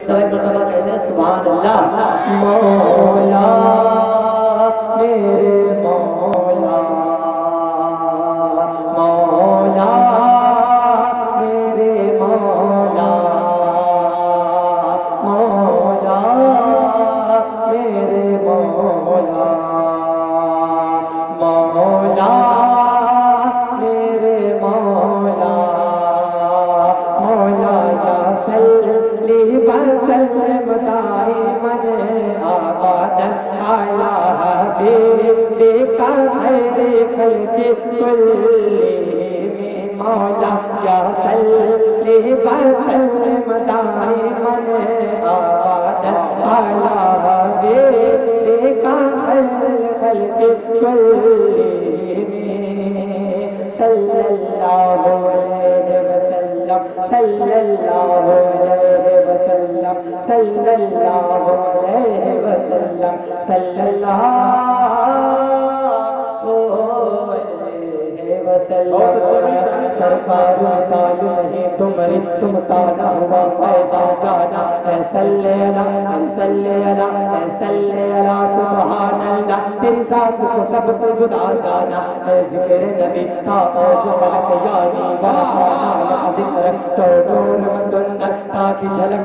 ذرا ایک مرتبہ کہتے ہیں سبحان اللہ۔ مولا میرے مولا، مولا میرے مولا، مولا میرے مولا، مولا میرے مولا، مولا یا صلی وسلم دائما ابدا علی حبیبک خیر خلق کلہم، مولا یا صلی وسلم دائما ابدا علی حبیبک خیر خلق کلہم، صلی اللہ علیہ وسلم، صلی اللہ علیہ وسلم، صلی اللہ علیہ وسلم، صلی اللہ علیہ وسلم۔ سرکار مثال نہیں تمہاری، تم سارا ہوا پیدا جانا، اے صلی اللہ، اے صلی اللہ، اے صلی اللہ، سبحان اللہ، تیری ذات کو سب سے جدا جانا، اے ذکر نبی تا اوج فلک یعنی ورحمانا ذکر، چو نور مسندر تاکی جھلک،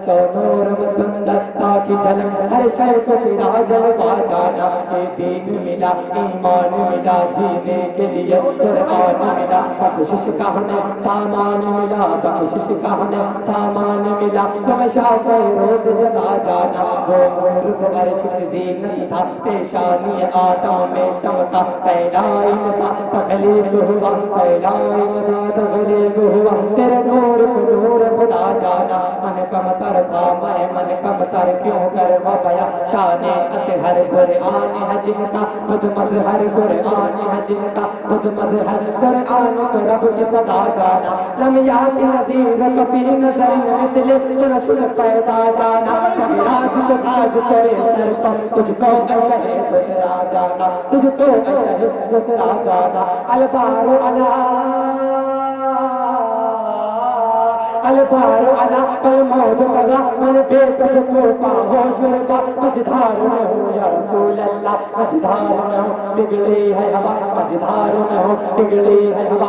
چو نور مسندر تاکی جھلک، ہر شے کو تیرا جلوہ جانا، اے دین ملا، ایمان ملا، جینے کے لیے قرآن ملا، بخشش کا ہمیں سامان ملا، بخشش کا ہمیں سامان ملا، تم شاہ روز جدا جانا، وہ مورد عرش کی زینت تھا، پیشانی آدم میں چمکا، پہلا علم تھا تخلیق ہوا، پہلا علم تھا تخلیق ہوا، تیرے نور کو نور خدا جانا، من کم تر کا میں من کم تر کیوں کر وبیا، شان اطہر قرآن ہے جن کا خود مظہر، قرآن ہے جن کا خود مظہر، قرآن کو رب کی صدا جانا، لم یات نظیر کفی نظر مثل رسول پیدا جانا، راج کو تاج کرے سر پر، تجھ کو اشہر دوسرا جانا، تجھ کو اشہر دوسرا جانا، البار علا البار علا پر موج تغا، من بے تب کو پاہو شربا، مجدھار میں ہوں یا رسول اللہ، مجدھار میں ہوں بگڑی ہے ہوا، مجدھار میں ہوں بگڑی ہے ہوا،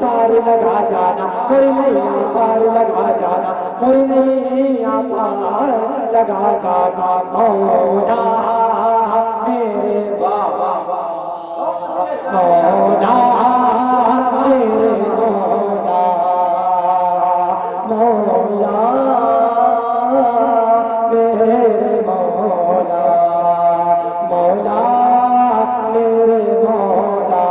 پار لگا جانا، میری نیاں پار لگا جانا، میری نیاں پار لگا جانا، مولا میرے مولا، مولا میرے مولا، مولا میرے مولا، مولا میرے مولا،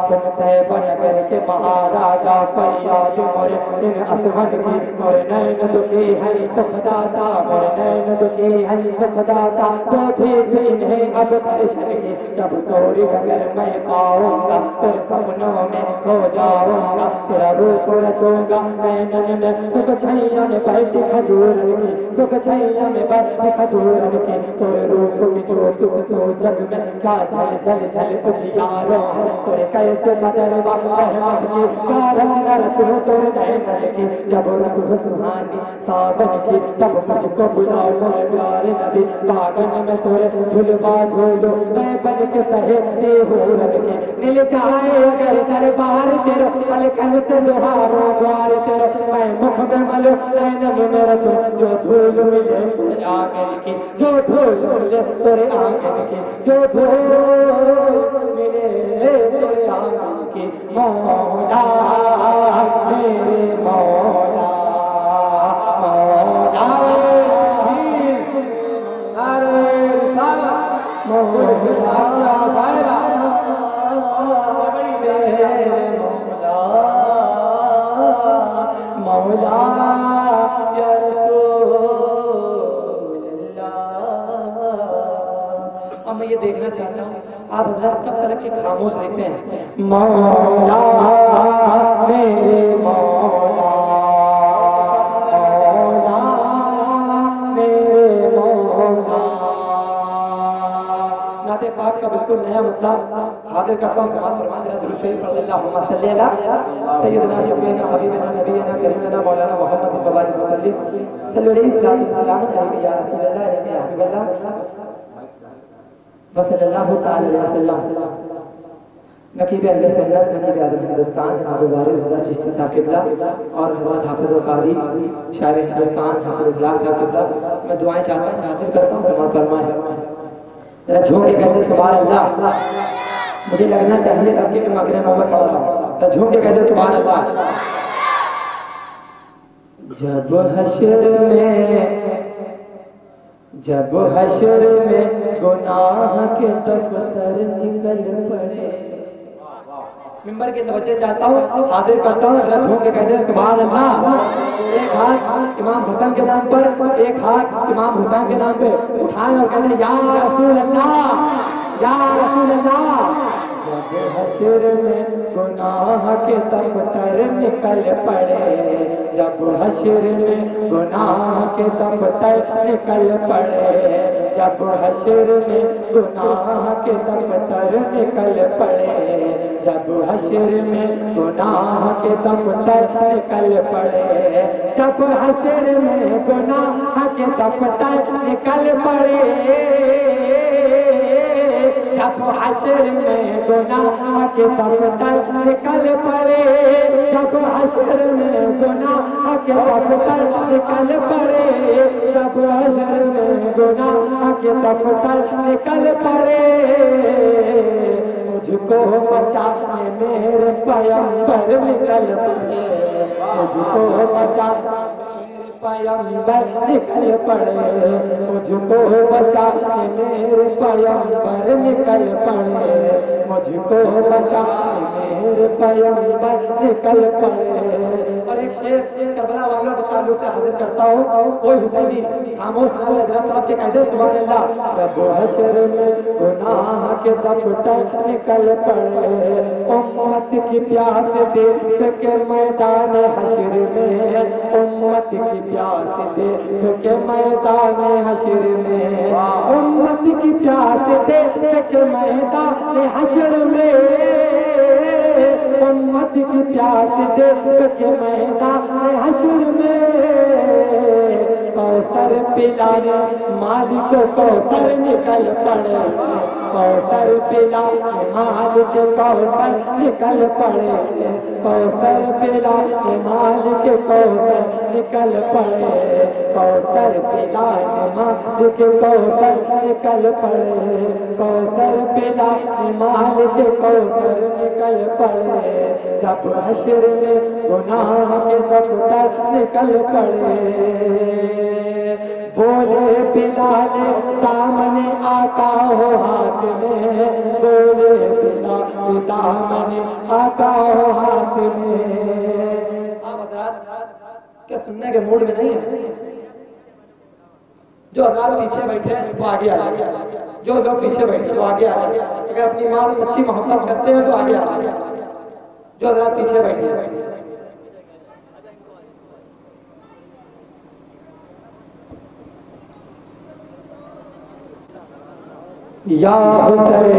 سنتے بنگر کے مہاراجا فریاد مورے ان اسود کی، مورے نین دکھی ہے سکھ داتا، مورے نین دکھی ہے سکھ داتا، تو بھی انہیں اب درشن کی، جب توری بغیر میں پاؤں گا، پھر سپنوں میں کھو جاؤں گا، تیرا روپ رچوں گا نینن میں، سکھ چھیاں میں بیٹھی کھجورن کی، سکھ چھیاں میں بیٹھی کھجورن کی، تورے روپ کی تو جگ میں کیا جھل جھل جھل اجیاروں ہے، تورے کیسے بدروا رحمت کی، کیا رچنا رچو تورے نینن کی، جب رب سبحانی ساون کی، تب مجھ کو بلاؤ میرے پیارے نبی، باغن میں تورے جھلوا جھولو، میں بن کے سہیلی حورن کی، مل جائے اگر دربار تیرا، پلکن سے دہاروں دوار تیرا، میں مکھ میں ملو نینن میں رچو، جو دھول ملے تورے آنگن کی، جو دھول ملے تورے آنگن کی، جو دھول ملے تورے آنگن کی، مولا میرے مولا، مولا مولا میرے مولا، مولا یا رسول اللہ۔ اب میں یہ دیکھنا چاہتا ہوں آپ حضرات کب تک کے خاموش رہتے ہیں، مولا میرے مولا، مولا میرے مولا، نعت پاک کا بالکل نیا مطلب حاضر کرتا ہوں. سماعت فرمائیں ذرا درود شریف پڑھ. اللہم صلی علی سیدنا شفیعنا حبیبنا نبینا کریمنا مولانا محمد مبارک وسلم صلی علیہ السلام علیہ یا رسول اللہ علیہ یا حبیب اللہ وصلی اللہ تعالی وسلم. نقیب اہل سنت نقیب اعظم ہندوستان جناب وارث رضا چشتی صاحب قبلہ اور حضرت حافظ و قاری شاعر ہندوستان حافظ اخلاق صاحب قبلہ میں دعائیں چاہتا ہوں حاضر کرتا ہوں. سماعت فرمائیں ذرا جھوم کے کہتے سبحان اللہ. مجھے لگنا چاہیے تب کہ مگر محمد پڑھ رہا ہوں. ذرا جھوم کے کہتے سبحان اللہ. جب حشر میں گناہ کے دفتر نکل پڑے. ممبر کی توجہ چاہتا ہوں حاضر کرتا ہوں. ذرا جھوم کے کہتے ہیں سبحان اللہ. ایک ہاتھ امام حسن کے نام پر ایک ہاتھ امام حسین کے نام پہ اٹھائیں اور کہتے ہیں یا رسول اللہ یا رسول اللہ. جب حشر میں گناہ کے دفتر نکل پڑے جب حشر میں گناہ کے دفتر نکل پڑے جب حشر میں گناہ کے دفتر نکل پڑے جب حشر میں گناہ کے دفتر نکل پڑے جب حشر میں گناہ کے دفتر نکل پڑے جب حشر میں گناہ کے دفتر نکل پڑے جب حشر میں گناہ کے دفتر نکل پڑے جب حشر میں گناہ کے دفتر نکل پڑے مجھ کو بچانے میرے پیغمبر نکل پڑے مجھ کو بچانے پیغمبر نکل پڑے مجھ کو بچانے میرے پیغمبر نکل پڑے مجھ کو بچانے میرے پیغمبر نکل پڑے. اور ایک شعر کربلا والوں کے تعلق سے حاضر کرتا ہوں. کوئی حسینی خاموش نہ رہے حضرت طرف کے کہہ دے سبحان اللہ. جب حشر میں گناہ کے دفتر نکل پڑے امت کی پیاس دیکھ کے میدان حشر میں امت کی پیاس دیکھ کے میدان حشر میں امت کی پیاس دیکھ کے میدان حشر میں امت کی پیاس دیکھ کے میدان حشر میں کوثر پلانے مالک کوثر نکل پڑے کوثر پلانے مالک کوثر نکل پڑے کوثر پلانے مالک کوثر نکل پڑے کوثر پلانے مالک کوثر نکل پڑے کوثر پلانے مالک کوثر نکل پڑے جب حشر میں گناہ کے دفتر نکل پڑے بولے بلال دامن آقا ہو ہاتھ میں بولے بلال دامن آقا ہو ہاتھ میں. آپ حضرات کیا سننے کے موڈ میں نہیں ہیں؟ جو حضرات پیچھے بیٹھے وہ آگے آ جائیں. جو لوگ پیچھے بیٹھے وہ آگے آ جائیں. اگر اپنی ماں سے سچی محبت کرتے ہیں تو آگے آ جائیں. جو حضرات پیچھے بیٹھے یا حسین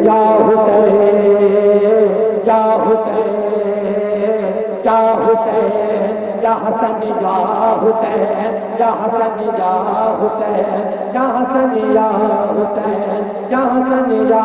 یا حسین یا حسین یا حسین یا حسن یا حسین یا حسن یا حسین یا حسن یا حسین یا حسن یا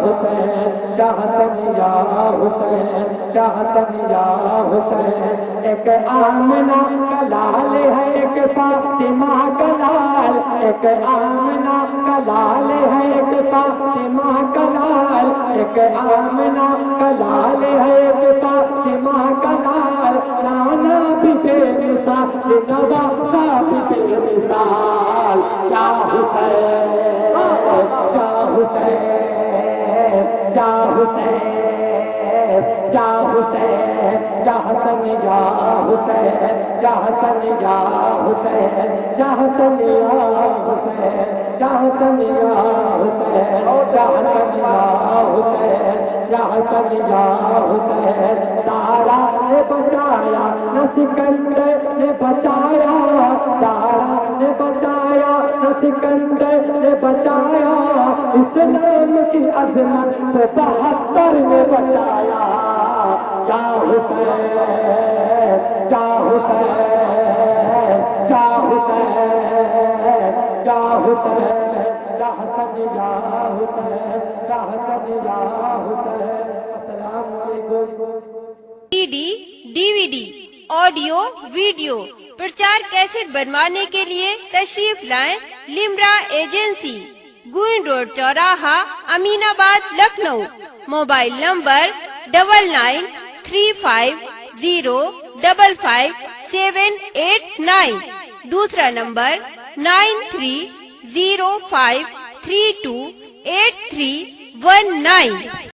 حسین یا حسن یا حسین یا حسن یا حسین. ایک آمنہ کا لال ہے ایک فاطمہ کا لال ایک آمنہ کا لال ہے ایک فاطمہ کا لال ایک آمنہ کا لال ہے ایک فاطمہ کا لال لانا بھی بے مثال نوازا بھی بے مثال. یا حسین یا حسین یا حسین یا حسین یا حسن یا حسین یا حسن یا حسین یا حسن یا حسین یا حسن یا حسین یا حسن یا حسین یا حسن یا حسین. تارا نے بچایا نہ سکندر نے بچایا تارا نے بچایا نہ سکندر نے بچایا اسلام کی عظمت کو 72 میں بچایا یا حسین یا حسین یا حسین یا حسین یا حسن یا حسین یا حسن یا حسین السلام علیکم C D DVD audio video پرچار کیسٹ بنوانے کے لیے تشریف لائیں لمرا ایجنسی گوئن روڈ چوراہا Aminabad Lucknow mobile number 9935055789 دوسرا نمبر 9305328319